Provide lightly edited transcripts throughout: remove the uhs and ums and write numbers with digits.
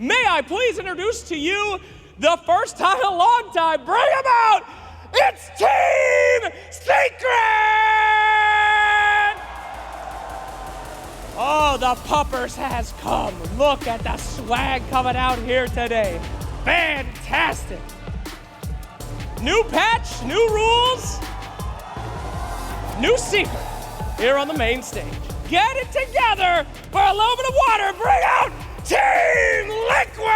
may I please introduce to you the first time in a long time, bring him out, it's Team Secret! Oh, the Puppers has come. Look at the swag coming out here today. Fantastic. New patch, new rules, new secret here on the main stage. Get it together for a little bit of water. Bring out Team Liquid!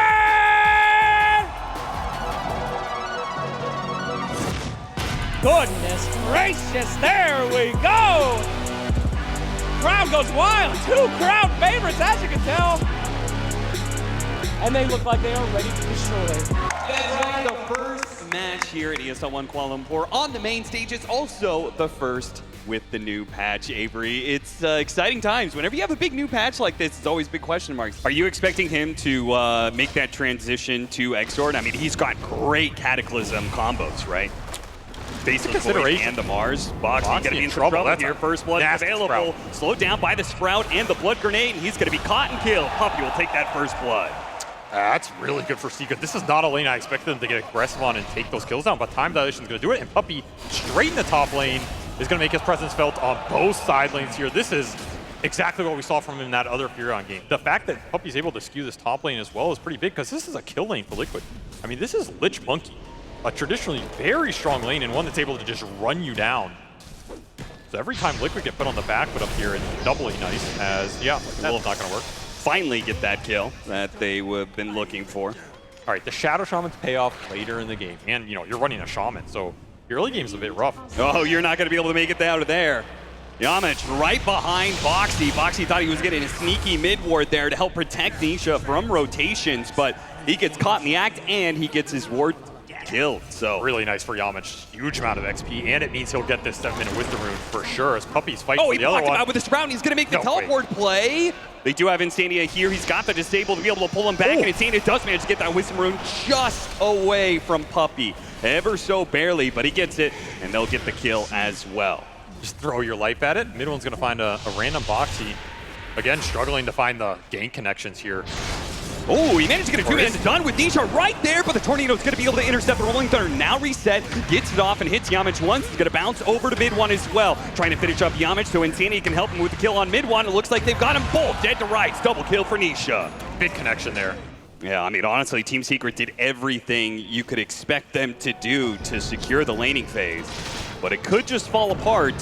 Goodness gracious, there we go. Crowd goes wild. 2 crowd favorites, as you can tell. And they look like they are ready to destroy. The first match here at ESL 1 Kuala Lumpur on the main stage. It's also the first with the new patch, Avery. It's exciting times. Whenever you have a big new patch like this, it's always big question marks. Are you expecting him to make that transition to Exort? I mean, he's got great Cataclysm combos, right? Basically, and the Mars. Boxy going to be in trouble here. First blood available. Slowed down by the Sprout and the Blood Grenade, and he's going to be caught and killed. Puppy will take that first blood. That's really good for Secret. This is not a lane I expected them to get aggressive on and take those kills down, but Time Dilation is going to do it, and Puppy straight in the top lane is going to make his presence felt on both side lanes here. This is exactly what we saw from him in that other Furion game. The fact that Puppy's able to skew this top lane as well is pretty big, because this is a kill lane for Liquid. I mean, this is Lich Monkey, a traditionally very strong lane and one that's able to just run you down. So every time Liquid get put on the back foot up here, it's doubly nice, as, yeah, that's not going to work. Finally get that kill that they have been looking for. All right, the Shadow Shaman's pay off later in the game. And, you know, you're running a Shaman, so your early game's a bit rough. Oh, you're not going to be able to make it out of there. Yamich right behind Boxy. Boxy thought he was getting a sneaky mid-ward there to help protect Nisha from rotations, but he gets caught in the act and he gets his ward killed. So really nice for Yamich. Huge amount of XP, and it means he'll get this 7-minute Wisdom Rune for sure as Puppy's fighting for the other one. Oh, he blocked him out with the Sprout. He's going to make the teleport play. They do have Insania here. He's got the disable to be able to pull him back, and Insania does manage to get that Wisdom Rune just away from Puppy. Ever so barely, but he gets it, and they'll get the kill as well. Just throw your life at it. Mid one's going to find a random Boxy. Again, struggling to find the gank connections here. Oh, he managed to get a 2-man done with Nisha right there, but the Tornado's going to be able to intercept the Rolling Thunder. Now reset, gets it off and hits Yamich once. He's going to bounce over to mid one as well. Trying to finish up Yamich so Insania can help him with the kill on mid one. It looks like they've got him both dead to rights. Double kill for Nisha. Big connection there. Yeah, I mean, honestly, Team Secret did everything you could expect them to do to secure the laning phase. But it could just fall apart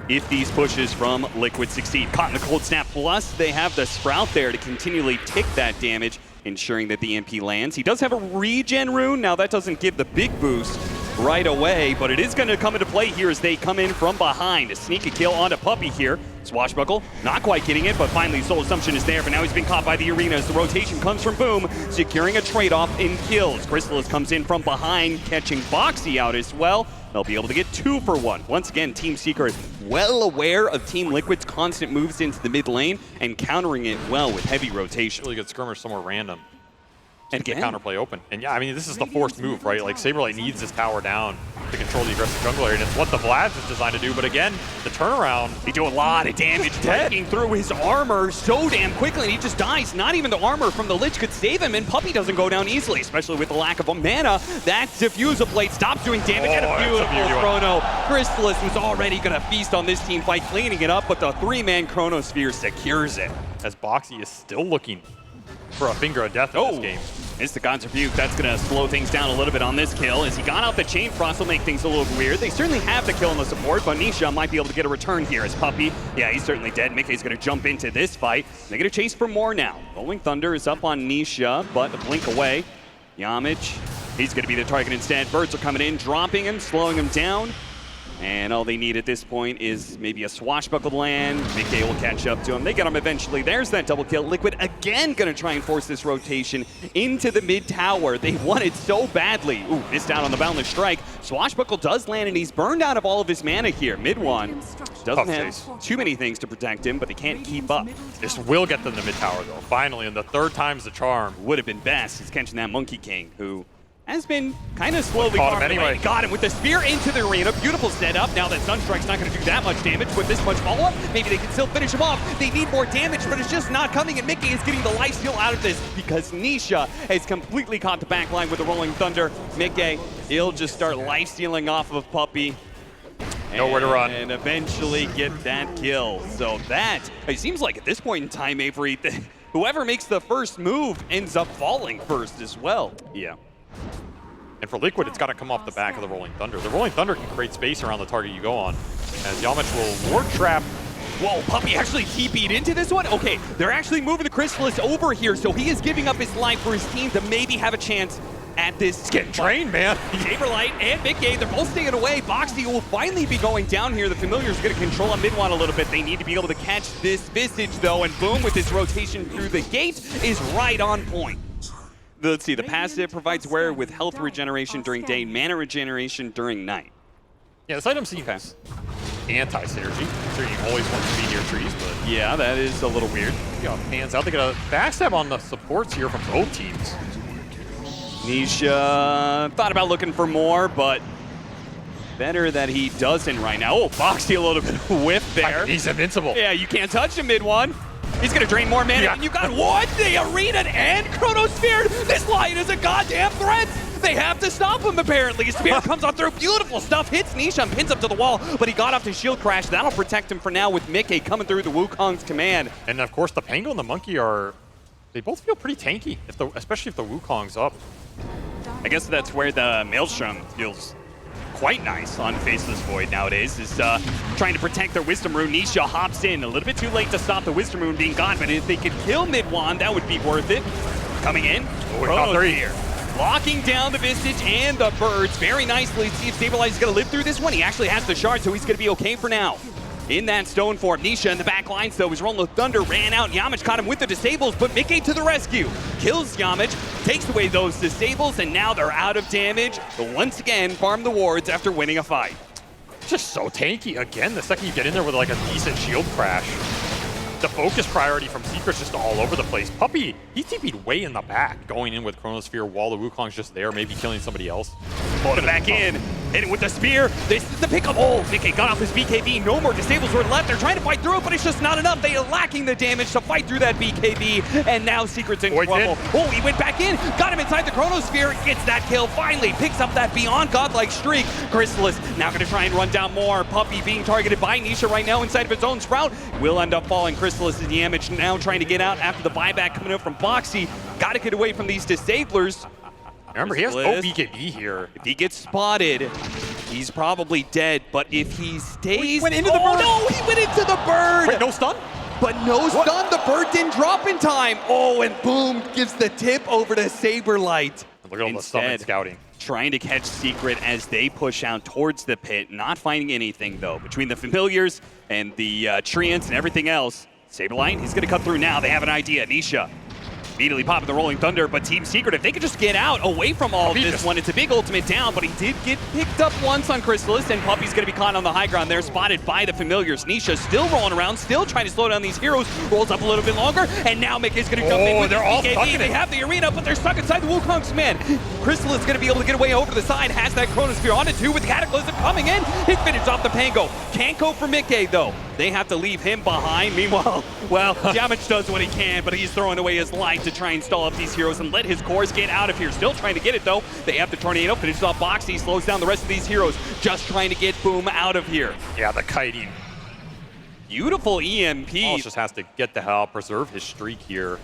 if these pushes from Liquid succeed. Caught in a cold snap, plus they have the Sprout there to continually tick that damage, ensuring that the MP lands. He does have a regen rune. Now that doesn't give the big boost right away, but it is going to come into play here as they come in from behind. A sneaky kill onto Puppy here. Swashbuckle, not quite getting it, but finally Soul Assumption is there, but now he's been caught by the arena as the rotation comes from Boom, securing a trade-off in kills. Chrysalis comes in from behind, catching Boxy out as well. They'll be able to get 2 for 1. Once again, Team Secret well aware of Team Liquid's constant moves into the mid lane and countering it well with heavy rotation. Really good skirmish somewhere random. And get counterplay open. And yeah, I mean, this is the forced move, right? Like, Saberlight needs this tower down to control the aggressive jungler, and it's what the Vlad is designed to do. But again, the turnaround. He do a lot of damage, breaking through his armor so damn quickly, and he just dies. Not even the armor from the Lich could save him, and Puppy doesn't go down easily, especially with the lack of a mana. That Diffuser Blade stops doing damage, and a beautiful Chrono. Chrysalis was already going to feast on this team fight, cleaning it up, but the 3-man Chronosphere secures it. As Boxy is still looking for a finger of death in this game. It's the God's Rebuke. That's going to slow things down a little bit on this kill. As he got out the Chain Frost, will make things a little weird. They certainly have the kill on the support, but Nisha might be able to get a return here as Puppy. Yeah, he's certainly dead. Mickey's going to jump into this fight. They're going to chase for more now. Rolling Thunder is up on Nisha, but a blink away. Yamich, he's going to be the target instead. Birds are coming in, dropping him, slowing him down. And all they need at this point is maybe a swashbuckled land. Mickey will catch up to him. They get him eventually. There's that double kill. Liquid again going to try and force this rotation into the mid tower. They want it so badly. Ooh, missed out on the Boundless Strike. Swashbuckle does land, and he's burned out of all of his mana here. Mid one doesn't have too many things to protect him, but they can't keep up. This will get them the mid tower, though. Finally, and the third time's the charm. Would have been best. He's catching that Monkey King, who has been kind of slowly Caught him farming away. anyway. Got him with the spear into the arena. Beautiful setup. Now that Sunstrike's not going to do that much damage with this much follow-up. Maybe they can still finish him off. They need more damage, but it's just not coming, and Mickey is getting the lifesteal out of this because Nisha has completely caught the back line with the Rolling Thunder. Mickey, he'll just start lifestealing off of Puppey. Nowhere to run. And eventually get that kill. So that, it seems like at this point in time, Avery, whoever makes the first move ends up falling first as well. Yeah. And for Liquid, it's got to come off the back of the Rolling Thunder. The Rolling Thunder can create space around the target you go on. As Yamich will ward trap. Whoa, Puppey actually TP'd into this one? Okay, they're actually moving the Chrysalis over here, so he is giving up his life for his team to maybe have a chance at this. It's getting trained, man. Saberlight and Mickey, they're both staying away. Boxy will finally be going down here. The Familiar's going to control on mid-one a little bit. They need to be able to catch this Visage, though, and boom, with this rotation through the gate is right on point. Let's see, the passive provides wearer with health regeneration during day, mana regeneration during night. Yeah, this item seems anti-synergy. Considering you always want to be near trees, but yeah, that is a little weird. Yeah, hands out. They got a backstab on the supports here from both teams. Nisha thought about looking for more, but better that he doesn't right now. Oh, Boxy a little bit of whiff there. He's invincible. Yeah, you can't touch him mid-one. He's gonna drain more mana, and you got what? The Arena and Chronosphere! This Lion is a goddamn threat! They have to stop him, apparently. Spear comes on through, beautiful stuff, hits Nisha and pins up to the wall, but he got off the shield crash. That'll protect him for now with Mickey coming through the Wukong's command. And of course, the Pango and the Monkey they both feel pretty tanky, especially if the Wukong's up. I guess that's where the Maelstrom feels quite nice on Faceless Void nowadays, is trying to protect their Wisdom Rune. Nisha hops in a little bit too late to stop the Wisdom Rune being gone, but if they could kill mid-one, that would be worth it. Coming in, here. Locking down the Visage and the Birds very nicely. Let's see if Saberlight is going to live through this one. He actually has the shard, so he's going to be okay for now. In that stone form, Nisha in the back lines, though, his Rolling the Thunder ran out. Yamich caught him with the disables, but Mickey to the rescue. Kills Yamich, takes away those disables, and now they're out of damage. But once again, farm the wards after winning a fight. Just so tanky. Again, the second you get in there with like a decent shield crash, the focus priority from Secret's just all over the place. Puppey, he TP'd way in the back, going in with Chronosphere while the Wukong's just there, maybe killing somebody else. Put him back in, hit it with the spear. This is the pickup. Oh, Mickey got off his BKB. No more disables were left. They're trying to fight through it, but it's just not enough. They are lacking the damage to fight through that BKB, and now Secret's in trouble. Oh, he went back in, got him inside the Chronosphere, gets that kill, finally picks up that beyond godlike streak. Chrysalis now going to try and run down more. Puppey being targeted by Nisha right now inside of his own Sprout. Will end up falling. Chrysalis is damage now trying to get out after the buyback coming up from Boxy. Got to get away from these disablers. Remember, he has no BKB here. If he gets spotted, he's probably dead. But if he stays... He went into the bird. No, he went into the bird. Wait, no stun? But no stun. The bird didn't drop in time. Oh, and boom, gives the tip over to Saberlight. Look at all the summon scouting. Trying to catch Secret as they push out towards the pit. Not finding anything, though. Between the Familiars and the Treants and everything else, Saberlight, he's going to cut through now. They have an idea. Nisha immediately popping the Rolling Thunder, but Team Secret, if they could just get out away from all of this one, it's a big ultimate down, but he did get picked up once on Chrysalis, and Puppey's going to be caught on the high ground there, spotted by the Familiars. Nisha still rolling around, still trying to slow down these heroes, rolls up a little bit longer, and now Mickey's going to jump in with they're all stuck in They have the arena, but they're stuck inside the Wukong's man. Chrysalis is going to be able to get away over the side, has that Chronosphere on it too, with Cataclysm coming in. He finishes off the Pango. Can't go for Mickey, though. They have to leave him behind. Meanwhile, well, Yamich does what he can, but he's throwing away his life to try and stall up these heroes and let his cores get out of here. Still trying to get it, though. They have the Tornado, finishes off Boxy, slows down the rest of these heroes. Just trying to get Boom out of here. Yeah, the kiting. Beautiful EMP. Paul just has to get the hell, preserve his streak here.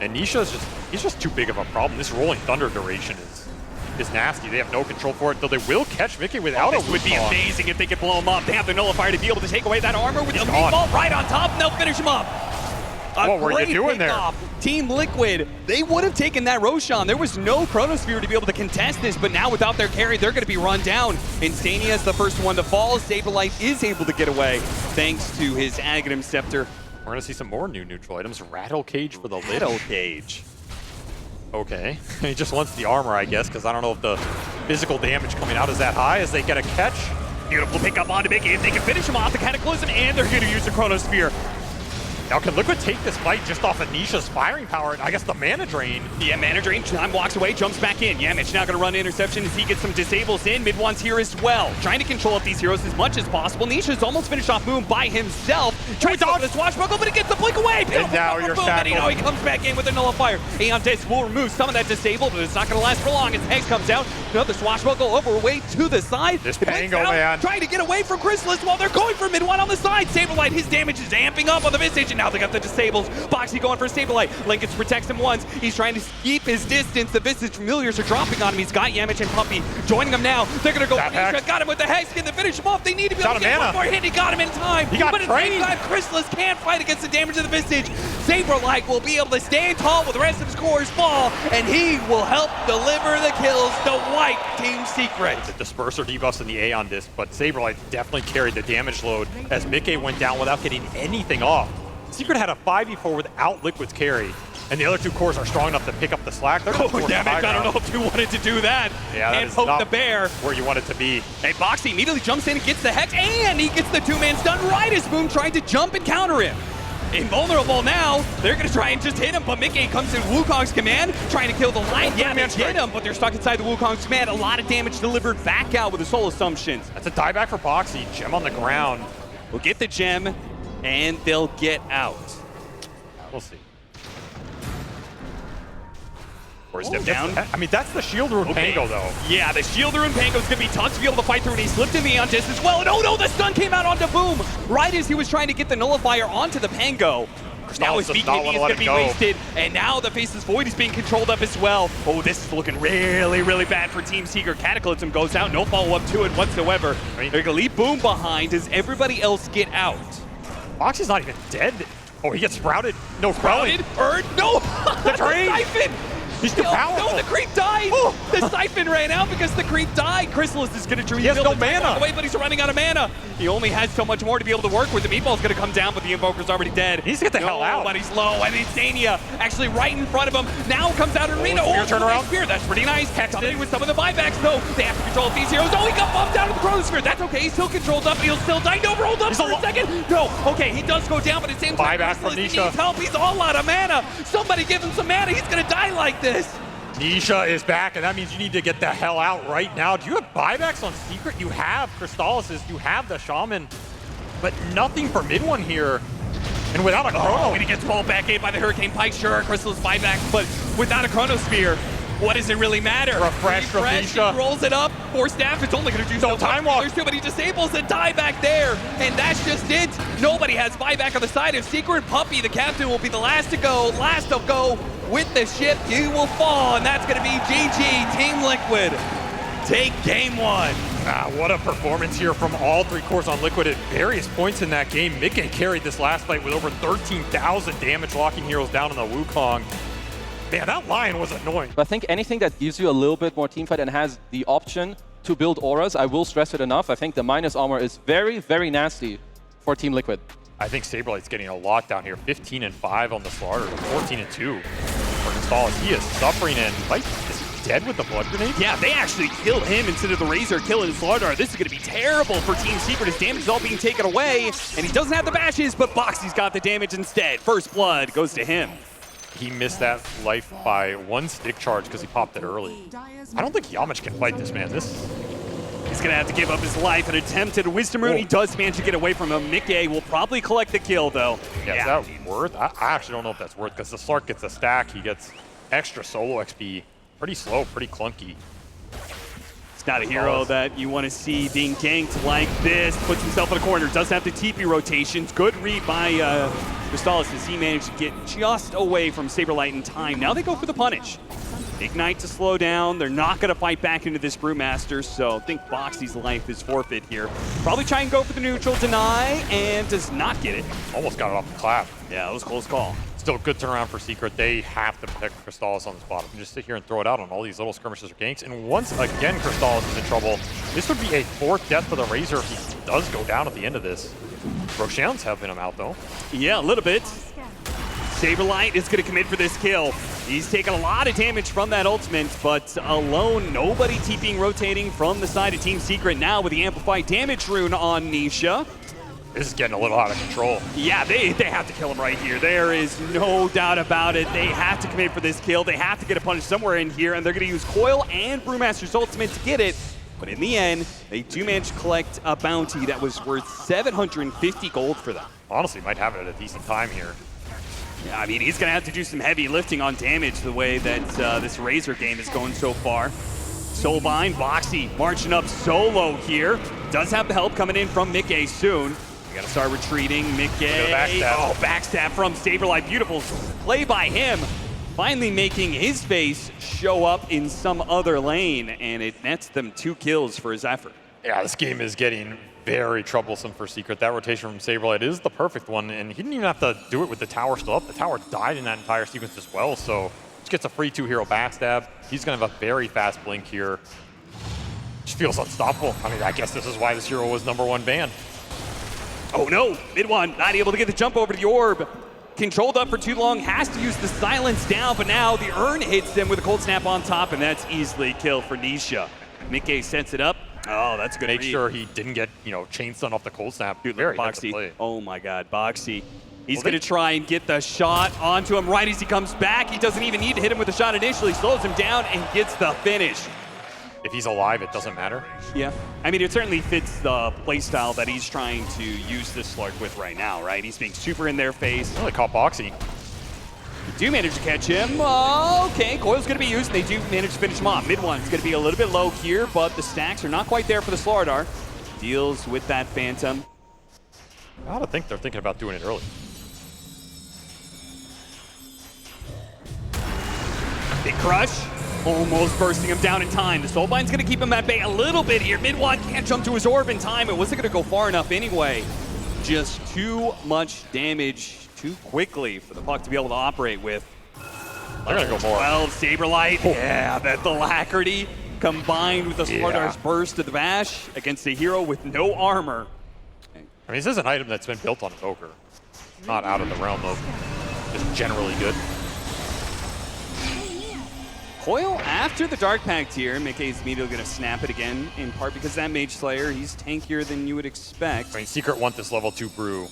And Nisha's he's just too big of a problem. This Rolling Thunder duration is nasty. They have no control for it, though they will catch Mickey without a This would be amazing if they could blow him up. They have the Nullifier to be able to take away that armor with the meatball right on top, and they'll finish him up. What were you doing there? Team Liquid, they would have taken that Roshan. There was no Chronosphere to be able to contest this, but now without their carry, they're going to be run down. Instania is the first one to fall. Saberlight is able to get away thanks to his Aghanim Scepter. We're going to see some more new neutral items. Rattle Cage for the Lich. Rattle Cage. Okay. He just wants the armor, I guess, because I don't know if the physical damage coming out is that high as they get a catch. Beautiful pickup onto Mickey. If they can finish him off, the Cataclysm, and they're going to use the Chronosphere. Now, can Liquid take this fight just off of Nisha's firing power and I guess the mana drain? Yeah, mana drain. Time walks away, jumps back in. Yamich now going to run interception as he gets some disables in. Mid one's here as well. Trying to control up these heroes as much as possible. Nisha's almost finished off Moon by himself. Tries to dodge the swashbuckle, but it gets the blink away. And now you're shackled. And he comes back in with a nullifier. Aeon Disc will remove some of that disable, but it's not going to last for long as Hex comes out. Another swashbuckle overweight to the side. This Pango, man. Trying to get away from Chrysalis while they're going for mid one on the side. Saberlight, his damage is amping up on the mid-stage, and now they got the disables. Boxy going for Saberlight. Lincoln protects him once. He's trying to keep his distance. The Visage Familiars are dropping on him. He's got Yamich and Puppey joining him now. They're going to go for Nisha. Got him with the Hex. Can they finish him off? They need to be able to get one more hit. He got him in time. He got but at the same time, Chrysalis can't fight against the damage of the Visage. Saberlight will be able to stand tall while the rest of his cores fall, and he will help deliver the kills to wipe Team Secret. The disperser debuffs in the Aeon Disc, but Saberlight definitely carried the damage load as Mickey went down without getting anything off. Secret had a 5v4 without Liquid's carry, and the other two cores are strong enough to pick up the slack. They're damn it, I don't know if you wanted to do that. Yeah, that and is poke not the bear where you want it to be. Hey, Boxy immediately jumps in and gets the Hex, and he gets the two-man stun right as Moon tried to jump and counter him. Invulnerable now. They're going to try and just hit him, but Mickey comes in Wukong's command, trying to kill the line. Yeah, they hit him, but they're stuck inside the Wukong's command. A lot of damage delivered back out with the Soul Assumptions. That's a dieback for Boxy. Gem on the ground. We'll get the gem, and they'll get out. We'll see. Or step down. I mean, that's the Shield Rune Pango, though. Yeah, the Shield Rune Pango is going to be tough to be able to fight through, and he slipped in the Aeon Disc as well. And oh no, the stun came out onto Boom right as he was trying to get the nullifier onto the Pango. Now his BKB is going to be wasted, and now the Faceless Void is being controlled up as well. Oh, this is looking really, really bad for Team Secret. Cataclysm goes out, no follow-up to it whatsoever. They're going to leave Boom behind as everybody else get out. Boxy's not even dead. Oh, he gets sprouted. No, Sprouted? No! The train! Siphon! He's too powerful. No, the creep died. Oh. The Siphon ran out because the creep died. Chrysalis is going to rebuild. He has no mana. Away, but he's running out of mana. He only has so much more to be able to work with. The Meatball's going to come down, but the Invoker's already dead. He needs to get the hell out. But he's low, and Insania actually right in front of him. Now comes out Arena. Spear turnaround. Spear, that's pretty nice. Somebody with some of the buybacks, though. They have to control these heroes. Oh, he got bumped out of the Chronosphere. That's okay. He's still controlled up, but he'll still die. No, rolled up for a second. No, okay, he does go down, but at the same time, buyback from Nisha. He needs help. He's all out of mana. Somebody give him some mana. He's going to die like this. Nisha is back, and that means you need to get the hell out right now. Do you have buybacks on Secret? You have Crystallises, you have the Shaman, but nothing for mid one here. And without a Chrono. And he gets rolled back in by the Hurricane Pike. Sure, Crystal's buyback, but without a Chronosphere, what does it really matter? Refresh from Nisha. He rolls it up. For staff, it's only going to do no time walk. There's too many disables and die back there. And that's just it. Nobody has buyback on the side of Secret. Puppey, the captain, will be the last to go. Last to go with the ship. He will fall, and that's going to be GG. Team Liquid take game one. What a performance here from all three cores on Liquid at various points in that game. Mickey carried this last fight with over 13,000 damage, locking heroes down on the Wukong. Man, that Lion was annoying. I think anything that gives you a little bit more teamfight and has the option to build auras, I will stress it enough. I think the minus armor is very, very nasty for Team Liquid. I think Saberlight's getting a lot down here. 15-5 on the Slaughter, 14-2 for Crystallis. He is suffering, and Light is dead with the blood grenade. Yeah, they actually killed him instead of the Razor killing Slaughter. This is going to be terrible for Team Secret. His damage is all being taken away, and he doesn't have the bashes, but Boxy's got the damage instead. First blood goes to him. He missed that life by one stick charge because he popped it early. I don't think Yamich can fight this, man. He's going to have to give up his life and attempt at a Wisdom Rune. He does manage to get away from him. Mickey will probably collect the kill, though. Yeah, is that worth? I actually don't know if that's worth, because the Slark gets a stack. He gets extra solo XP. Pretty slow, pretty clunky. It's not a hero that you want to see being ganked like this. Puts himself in a corner. Does have the TP rotations. Good read by Crystallis as he managed to get just away from Saberlight in time. Now they go for the punish. Ignite to slow down. They're not going to fight back into this Brewmaster, so I think Boxy's life is forfeit here. Probably try and go for the neutral, deny, and does not get it. Almost got it off the clap. Yeah, that was a close call. Still a good turnaround for Secret. They have to protect Crystallis on this bottom. Just sit here and throw it out on all these little skirmishes or ganks. And once again, Crystallis is in trouble. This would be a 4th death for the Razor if he does go down at the end of this. Roshan's helping him out, though. Yeah, a little bit. Saberlight is going to commit for this kill. He's taken a lot of damage from that ultimate, but alone, nobody TPing rotating from the side of Team Secret now with the Amplified Damage Rune on Nisha. This is getting a little out of control. Yeah, they have to kill him right here. There is no doubt about it. They have to commit for this kill. They have to get a punish somewhere in here, and they're going to use Coil and Brewmaster's ultimate to get it. But in the end, they do manage to collect a bounty that was worth 750 gold for them. Honestly, might have it at a decent time here. Yeah, I mean, he's going to have to do some heavy lifting on damage the way that this Razor game is going so far. Soulbind, Boxy marching up solo here. Does have the help coming in from Mickey soon. We got to start retreating. Mickey, backstab from Saberlight. Beautiful play by him. Finally making his face show up in some other lane, and it nets them 2 kills for his effort. Yeah, this game is getting very troublesome for Secret. That rotation from Saberlight is the perfect one, and he didn't even have to do it with the tower still up. The tower died in that entire sequence as well, so just gets a free 2-hero backstab. He's going to have a very fast blink here. Just feels unstoppable. I mean, I guess this is why this hero was #1 banned. Oh no, mid-one not able to get the jump over to the orb. Controlled up for too long, has to use the silence down, but now the urn hits them with a cold snap on top, and that's easily a kill for Nisha. Mickey sets it up. Oh, that's good. Make sure he didn't get, chain stun off the cold snap. Dude, very Boxy. play. Oh my God, Boxy. He's going to try and get the shot onto him right as he comes back. He doesn't even need to hit him with a shot initially. Slows him down and gets the finish. If he's alive, it doesn't matter. Yeah. I mean, it certainly fits the playstyle that he's trying to use this Slark with right now, right? He's being super in their face. Really caught Boxy. They do manage to catch him. Okay, Coil's going to be used, and they do manage to finish him off. Mid-one's going to be a little bit low here, but the stacks are not quite there for the Slardar. Deals with that Phantom. I gotta think they're thinking about doing it early. Big crush. Almost bursting him down in time. The Soulbind's going to keep him at bay a little bit here. Mid-one can't jump to his orb in time. It wasn't going to go far enough anyway. Just too much damage too quickly for the puck to be able to operate with. They're going to go more. 12, Saberlight. Yeah, that alacrity combined with the Slardar's burst of the bash against a hero with no armor. I mean, this is an item that's been built on Invoker. Not out of the realm of just generally good. Coil after the Dark Pact here. Mickey's immediately going to snap it again, in part because that Mage Slayer, he's tankier than you would expect. I mean, Secret want this level 2 Brew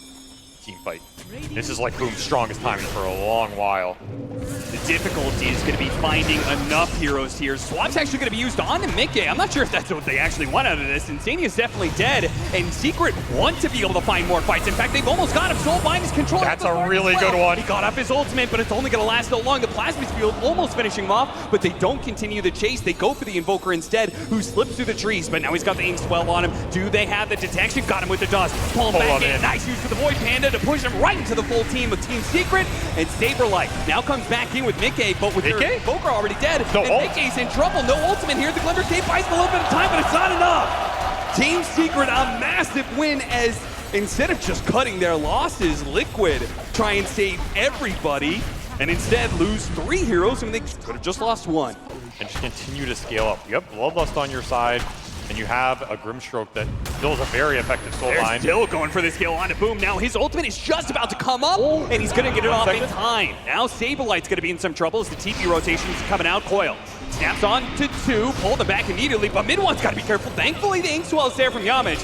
team fight. This is like Boom's strongest timing for a long while. The difficulty is going to be finding enough heroes here. Swap's actually going to be used on Mickey. I'm not sure if that's what they actually want out of this. Insania's definitely dead, and Secret want to be able to find more fights. In fact, they've almost got him. Soulbind is controlling. That's a really good one. He got up his ultimate, but it's only going to last so long. The Plasma Field almost finishing him off, but they don't continue the chase. They go for the Invoker instead, who slips through the trees, but now he's got the Ink Swell on him. Do they have the detection? Got him with the dust. Pull him back in. Nice use for the Void Panda to push him right into the full team of Team Secret, and Saberlight now comes back in with Mickey, but with their Invoker already dead, and Mickey's in trouble. No ultimate here. The Glimmer Cape buys a little bit of time, but it's not enough. Team Secret a massive win, as instead of just cutting their losses, Liquid try and save everybody, and instead lose 3 heroes when they could have just lost 1. And just continue to scale up. You have Bloodlust on your side, and you have a Grimstroke that still is a very effective Soulbind. They're still going for this kill onto Boom. Now his ultimate is just about to come up, and he's going to get it off in time. Now Saberlight's going to be in some trouble as the TP rotation's coming out. Coil snaps on to 2, pull them back immediately, but mid-one's got to be careful. Thankfully, the Inkswell is there from Yamage.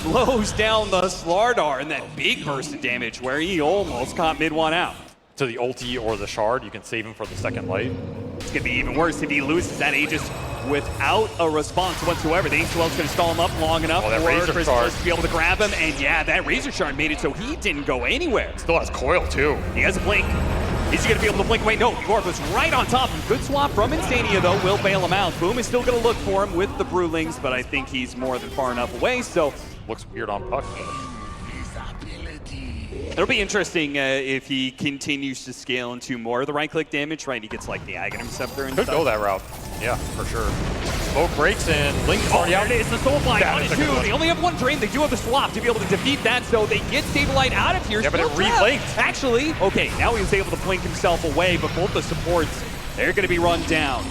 Slows down the Slardar and that big burst of damage where he almost caught mid-one out. To the ulti or the shard, you can save him for the second light. It's going to be even worse if he loses that Aegis without a response whatsoever. The Inkswell's going to stall him up long enough for Chris to be able to grab him. And yeah, that Razor Shard made it so he didn't go anywhere. Still has Coil too. He has a blink. Is he going to be able to blink away? No, the Orb was right on top of him. Good swap from Insania, though. Will bail him out. Boom is still going to look for him with the Brewlings, but I think he's more than far enough away, so... Looks weird on Puck. It'll be interesting if he continues to scale into more of the right-click damage, right? He gets like the Aghanim Scepter and Could go that route. Yeah, for sure. Smoke breaks and Link's already out. There it is, the Soulbind on 2. They only have 1 drain. They do have the swap to be able to defeat that, so they get Saberlight out of here. Yeah, but it re-blinked. Actually, okay, now he was able to blink himself away, but both the supports, they're going to be run down.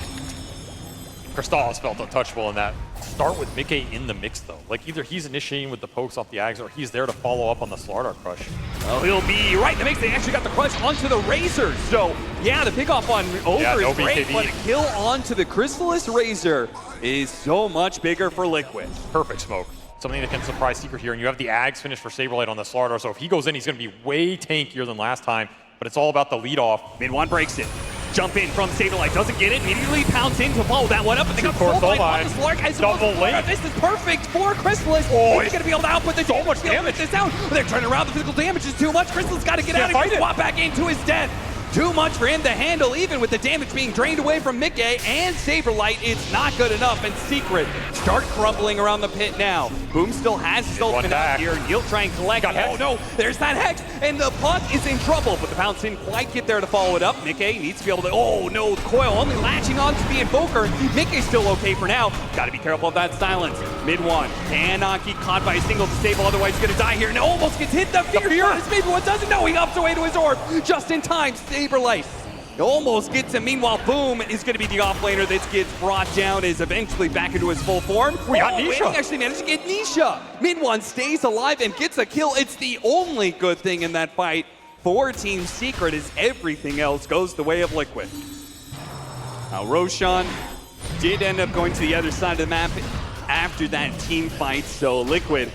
Crystallis felt untouchable in that. Start with Mickey in the mix, though. Like, either he's initiating with the pokes off the Ags, or he's there to follow up on the Slardar crush. Well, he'll be right in the mix. They actually got the crush onto the Razor. So, yeah, the pick-off on Ogre is great, but a kill onto the Crystallis Razor is so much bigger for Liquid. Perfect smoke. something that can surprise Secret here. And you have the Ags finish for Saberlight on the Slardar, so if he goes in, he's going to be way tankier than last time. But it's all about the lead off. Mid one breaks it. Jump in from Saberlight, doesn't get it, immediately pounce in to follow that one up, but they got Soulbind on the Slark. Double link. This is perfect for Chrysalis. Oh, he's gonna be able to output the so much damage. This out. They're turning around, the physical damage is too much. Chrysalis got to get out of here, swap back into his death. Too much for him to handle, even with the damage being drained away from Mickey and Saberlight. It's not good enough, and Secret start crumbling around the pit now. Boom still has his ultimate out here. He'll try and collect. Oh no, there's that Hex, and the puck is in trouble, but the bounce didn't quite get there to follow it up. Mickey needs to be able to, oh no, Coil only latching on to the Invoker. Mickey's still okay for now. Got to be careful of that silence. Mid one, cannot get caught by a single disable, otherwise he's gonna die here, and almost gets hit. The fear is mid one doesn't know, he ups away to his orb, just in time. Saberlight almost gets him. Meanwhile, Boom is going to be the offlaner that gets brought down, is eventually back into his full form. We got Nisha. He actually managed to get Nisha. Mid one stays alive and gets a kill. It's the only good thing in that fight for Team Secret, as everything else goes the way of Liquid. Now, Roshan did end up going to the other side of the map after that team fight, so Liquid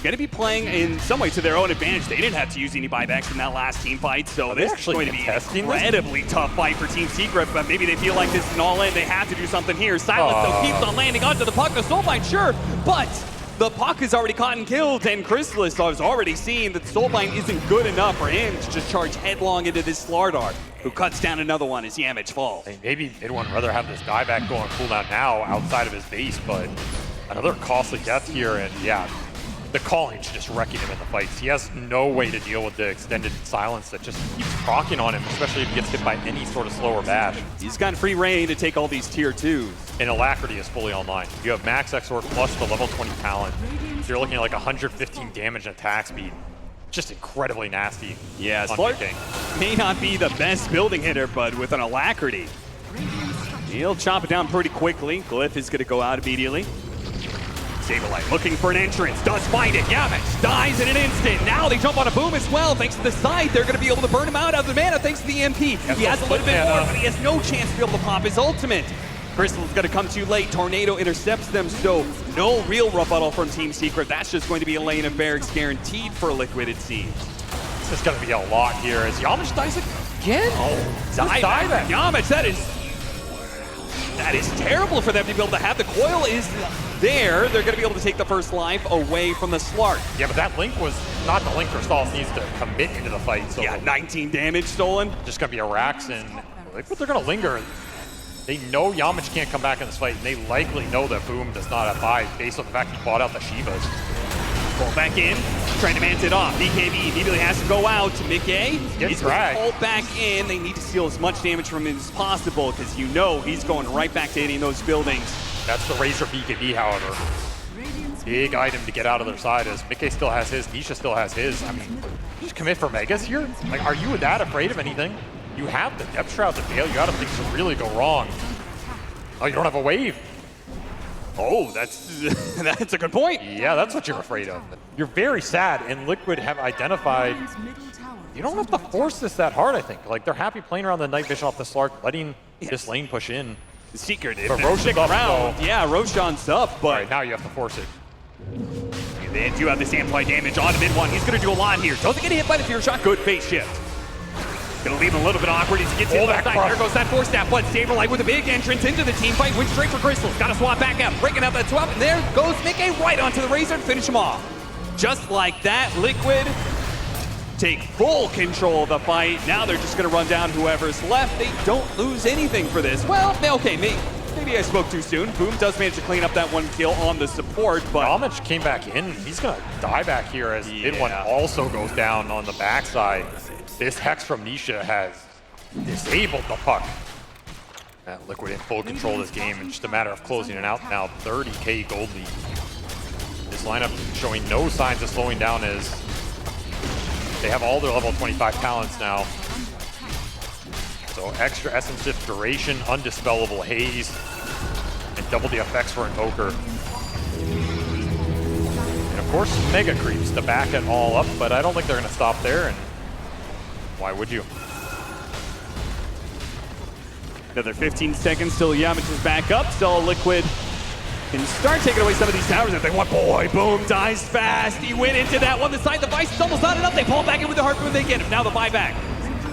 going to be playing in some way to their own advantage. They didn't have to use any buybacks in that last team fight, so this is going to be an incredibly tough fight for Team Secret, but maybe they feel like this is an all-in. They have to do something here. Silence, though, keeps on landing onto the puck. The Soulbind, sure, but the puck is already caught and killed, and Chrysalis has already seen that Soulbind isn't good enough for him to just charge headlong into this Slardar, who cuts down another one as Yamich falls. Maybe they'd want to rather have this dieback go on cooldown now outside of his base, but another costly death here, and yeah, the calling's just wrecking him in the fights. He has no way to deal with the extended silence that just keeps procking on him, especially if he gets hit by any sort of slower bash. He's got free reign to take all these tier 2s. And Alacrity is fully online. You have max XOR plus the level 20 talent. So you're looking at like 115 damage and attack speed. Just incredibly nasty. Yeah, Slark may not be the best building hitter, but with an Alacrity, he'll chop it down pretty quickly. Glyph is going to go out immediately. Saberlight looking for an entrance, does find it. Yamich dies in an instant. Now they jump on a Boom as well. Thanks to the side, they're going to be able to burn him out of the mana thanks to the EMP. He has a little bit more, but he has no chance to be able to pop his ultimate. Crystal's going to come too late. Tornado intercepts them, so no real rebuttal from Team Secret. That's just going to be a lane of barracks guaranteed for Liquid, it seems. This is going to be a lot here as Yamich dies again. Oh, die Yamich, that is terrible for them to be able to have. The coil is there. They're going to be able to take the first life away from the Slark. Yeah, but that link was not the link Crystal needs to commit into the fight. So yeah, 19 damage stolen. Just going to be a Rax, and Liquid, they're going to linger. They know Yamich can't come back in this fight, and they likely know that Boom does not have 5 based on the fact he bought out the Shivas. Pull back in, trying to mance it off. BKB immediately has to go out. Mickey, he's going to pull back in. They need to steal as much damage from him as possible, because you know he's going right back to hitting those buildings. That's the Razor BKB, however. Big item to get out of their side as Mickey still has his, Nisha still has his. I mean, you just commit for Megas here? Like, are you that afraid of anything? You have the Depth Shroud to bail you out if things really go wrong. Oh, you don't have a wave. Oh, that's a good point. Yeah, that's what you're afraid of. You're very sad, and Liquid have identified you don't have to force this that hard, I think. Like, they're happy playing around the Night Vision off the Slark, letting this lane push in. Secret, but Roshan's up, around. Yeah, Roshan's up, but right, now you have to force it. They do have this amplified damage on mid one. He's going to do a lot here. Doesn't get hit by the fear shot. Good face shift. Gonna leave him a little bit awkward as he gets hit. There goes that force snap, but Saberlight with a big entrance into the team fight, went straight for Crystals. Gotta swap back out, breaking out that swap, and there goes Mickey right onto the Razor and finish him off. Just like that, Liquid take full control of the fight. Now they're just gonna run down whoever's left. They don't lose anything for this. Well, okay, maybe I spoke too soon. Boom does manage to clean up that one kill on the support, but Yamich came back in. He's gonna die back here as mid one also goes down on the backside. This Hex from Nisha has disabled the puck. Liquid in full control of this game, and just a matter of closing it out now. 30K gold lead. This lineup showing no signs of slowing down as they have all their level 25 talents now. So extra Essence Shift duration, Undispellable Haze, and double the effects for Invoker. And of course, Mega Creeps to back it all up, but I don't think they're going to stop there. And why would you? Another 15 seconds till Yamich is back up. So Liquid can start taking away some of these towers if they want. Boy, boom, dies fast. He went into that one. The side device is almost not enough. They pull back in with the harpoon. They get him. Now the buyback.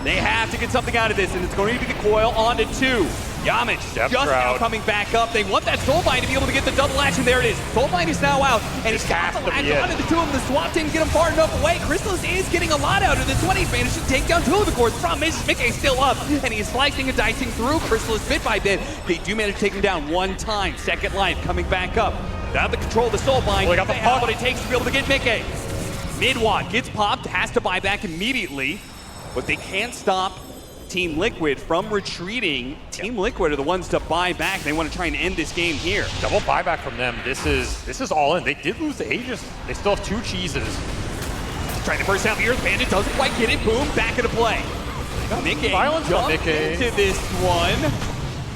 They have to get something out of this, and it's going to be the coil onto 2. Yamich just now coming back up. They want that Soulbind to be able to get the double action. There it is. Soulbind is now out, and he's got the latch onto the 2 of them. The swap team get him far enough away. Chrysalis is getting a lot out of this one. He's managed to take down 2 of the cores. The problem is Mickey's still up, and he's slicing and dicing through Chrysalis bit by bit. They do manage to take him down one time. Second life coming back up. They have the control of the Soulbind. They got the have what it takes to be able to get Mickey. Midwad gets popped, has to buy back immediately, but they can't stop Team Liquid from retreating. Team Liquid are the ones to buy back. They want to try and end this game here. Double buyback from them. This is all in. They did lose the Aegis. They still have 2 cheeses. Trying to burst out the Earth Bandit, doesn't quite get it. Boom, back into play. Mickey jumped into this one.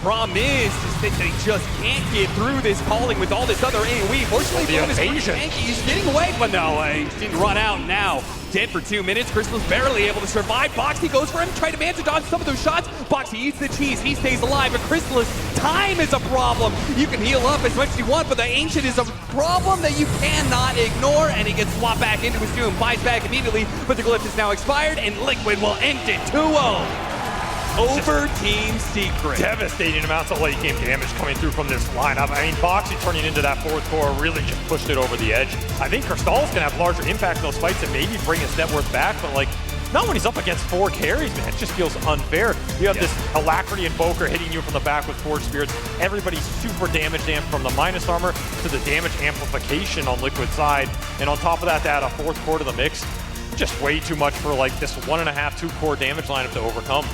Problem is that they just can't get through this calling with all this other AoE. Fortunately, the invasion. He's getting away, but no, he didn't run out now. Dead for 2 minutes. Crystal's barely able to survive. Boxy goes for him, trying to manage to dodge some of those shots. Boxy eats the cheese. He stays alive, but Crystal's time is a problem. You can heal up as much as you want, but the Ancient is a problem that you cannot ignore, and he gets swapped back into his doom. Buys back immediately, but the glyph is now expired, and Liquid will end it 2-0. Over Team Secret. Devastating amounts of late game damage coming through from this lineup. I mean, Boxy turning into that 4th core really just pushed it over the edge. I think Cristal's gonna have larger impact in those fights and maybe bring his net worth back, but like, not when he's up against 4 carries, man. It just feels unfair. You have this Alacrity Invoker hitting you from the back with 4 spirits. Everybody's super damage amped from the minus armor to the damage amplification on Liquid side. And on top of that, to add a 4th core to the mix, just way too much for like this 1.5, 2 core damage lineup to overcome.